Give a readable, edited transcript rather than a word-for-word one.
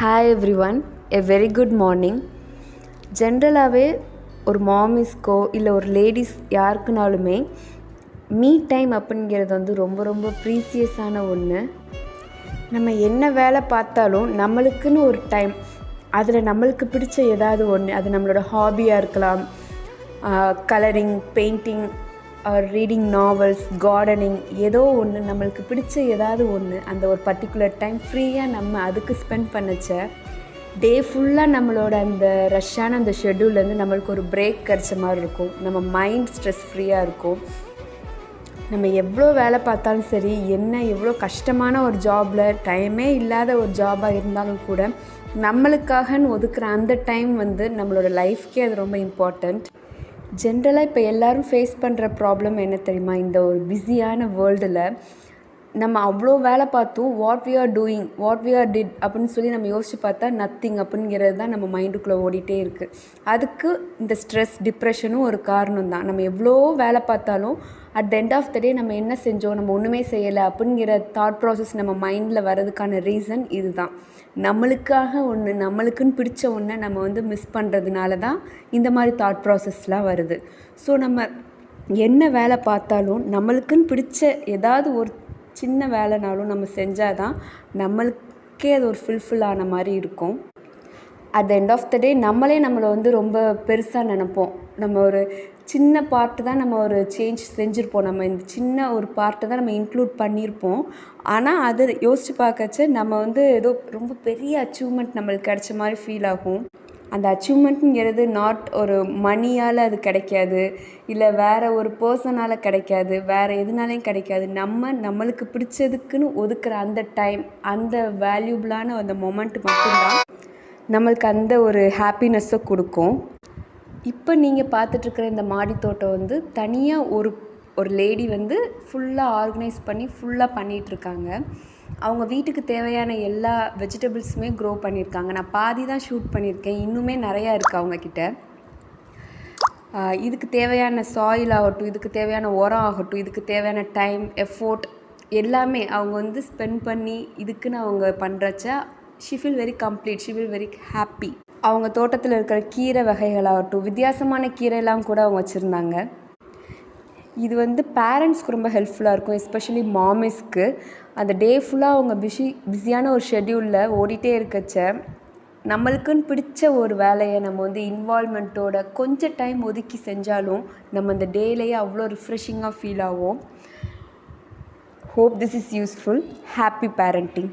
Hi every one, a very good morning. ஜென்ரலாகவே ஒரு மாமிஸ்க்கோ இல்லை ஒரு லேடிஸ் யாருக்குனாலுமே மீ டைம் அப்படிங்கிறது வந்து ரொம்ப ரொம்ப ப்ரீசியஸான ஒன்று. நம்ம என்ன வேலை பார்த்தாலும் நம்மளுக்குன்னு ஒரு டைம், அதில் நம்மளுக்கு பிடிச்ச ஏதாவது ஒன்று, அது நம்மளோட ஹாபியாக இருக்கலாம், colouring, painting, reading novels, gardening, ஏதோ ஒன்று நம்மளுக்கு பிடிச்ச ஏதாவது ஒன்று அந்த ஒரு பர்டிகுலர் டைம் ஃப்ரீயாக நம்ம அதுக்கு ஸ்பெண்ட் பண்ணச்ச டே ஃபுல்லாக நம்மளோட அந்த ரஷ்ஷான அந்த ஷெட்யூல்லேருந்து நம்மளுக்கு ஒரு பிரேக் கிடச்ச மாதிரி இருக்கும். நம்ம மைண்ட் ஸ்ட்ரெஸ் ஃப்ரீயாக இருக்கும். நம்ம எவ்வளோ வேலை பார்த்தாலும் சரி, எவ்வளோ கஷ்டமான ஒரு ஜாபில், டைமே இல்லாத ஒரு ஜாபாக இருந்தாலும் கூட நம்மளுக்காகன்னு ஒதுக்குற அந்த டைம் வந்து நம்மளோட லைஃப்க்கே அது ரொம்ப இம்பார்ட்டண்ட். ஜென்ரலாக இப்போ எல்லோரும் ஃபேஸ் பண்ணுற ப்ராப்ளம் என்ன தெரியுமா? இந்த ஒரு பிஸியான வேர்ல்டில் நம்ம அவ்வளோ வேலை பார்த்தும் வாட் வி ஆர் டிட் அப்படின்னு சொல்லி நம்ம யோசித்து பார்த்தா நத்திங் அப்படிங்கிறது தான் நம்ம மைண்டுக்குள்ளே ஓடிட்டே இருக்குது. அதுக்கு இந்த ஸ்ட்ரெஸ், டிப்ரெஷனும் ஒரு காரணம் தான். நம்ம எவ்வளோ வேலை பார்த்தாலும் at the end of the day நம்ம என்ன செஞ்சோம், நம்ம ஒன்றுமே செய்யலை அப்படிங்கிற தாட் ப்ராசஸ் நம்ம மைண்டில் வர்றதுக்கான ரீசன் இது தான். நம்மளுக்காக ஒன்று, நம்மளுக்குன்னு பிடிச்ச ஒன்றை நம்ம வந்து மிஸ் பண்ணுறதுனால தான் இந்த மாதிரி தாட் ப்ராசஸ்லாம் வருது. ஸோ நம்ம என்ன வேலை பார்த்தாலும் நம்மளுக்குன்னு பிடிச்ச ஏதாவது ஒரு சின்ன வேலைனாலும் நம்ம செஞ்சால் தான் நம்மளுக்கே அது ஒரு ஃபுல்ஃபில் ஆன மாதிரி இருக்கும். At the end of the day நம்மளை வந்து ரொம்ப பெருசாக நினைப்போம். நம்ம ஒரு சின்ன பார்ட்டு தான் நம்ம ஒரு சேஞ்ச் செஞ்சுருப்போம். நம்ம இந்த சின்ன ஒரு பார்ட்டை தான் நம்ம இன்க்ளூட் பண்ணியிருப்போம். ஆனால் அதை யோசித்து பார்க்கச்ச நம்ம வந்து ஏதோ ரொம்ப பெரிய அச்சீவ்மெண்ட் நம்மளுக்கு கிடைச்ச மாதிரி ஃபீல் ஆகும். அந்த அச்சீவ்மெண்ட்டுங்கிறது நாட் ஒரு மணியால் அது கிடைக்காது, இல்லை வேறு ஒரு பர்சனால் கிடைக்காது, வேறு எதுனாலையும் கிடைக்காது. நம்மளுக்கு பிடிச்சதுக்குன்னு ஒதுக்குற அந்த டைம், அந்த வேல்யூபிளான அந்த மொமெண்ட் மட்டும்தான் நம்மளுக்கு அந்த ஒரு ஹாப்பினஸ்ஸை கொடுக்கும். இப்போ நீங்கள் பார்த்துட்ருக்கிற இந்த மாடி தோட்டம் வந்து தனியாக ஒரு லேடி வந்து ஃபுல்லாக ஆர்கனைஸ் பண்ணி ஃபுல்லாக பண்ணிகிட்ருக்காங்க. அவங்க வீட்டுக்கு தேவையான எல்லா வெஜிடபிள்ஸுமே க்ரோ பண்ணியிருக்காங்க. நான் பாதி தான் ஷூட் பண்ணியிருக்கேன், இன்னுமே நிறையா இருக்குது அவங்கக்கிட்ட. இதுக்கு தேவையான சாயில் ஆகட்டும், இதுக்கு தேவையான உரம் ஆகட்டும், இதுக்கு தேவையான டைம், எஃபோர்ட் எல்லாமே அவங்க வந்து ஸ்பெண்ட் பண்ணி இதுக்குன்னு அவங்க பண்ணுறச்ச she feel very complete, she feel very happy. அவங்க தோட்டத்தில் இருக்கிற கீரை வகைகளாகட்டும், வித்தியாசமான கீரைலாம் கூட அவங்க வச்சுருந்தாங்க. இது வந்து பேரண்ட்ஸ்க்கு ரொம்ப ஹெல்ப்ஃபுல்லாக இருக்கும், எஸ்பெஷலி மாமிஸ்க்கு. அந்த டே ஃபுல்லாக அவங்க பிஸியான ஒரு ஷெட்யூலில் ஓடிட்டே இருக்கச்ச நம்மளுக்குன்னு பிடிச்ச ஒரு வேலையை நம்ம வந்து இன்வால்மெண்ட்டோட கொஞ்சம் டைம் ஒதுக்கி செஞ்சாலும் நம்ம அந்த டேலேயே அவ்வளோ ரிஃப்ரெஷிங்காக ஃபீல் ஆகும். Hope this is useful. Happy parenting.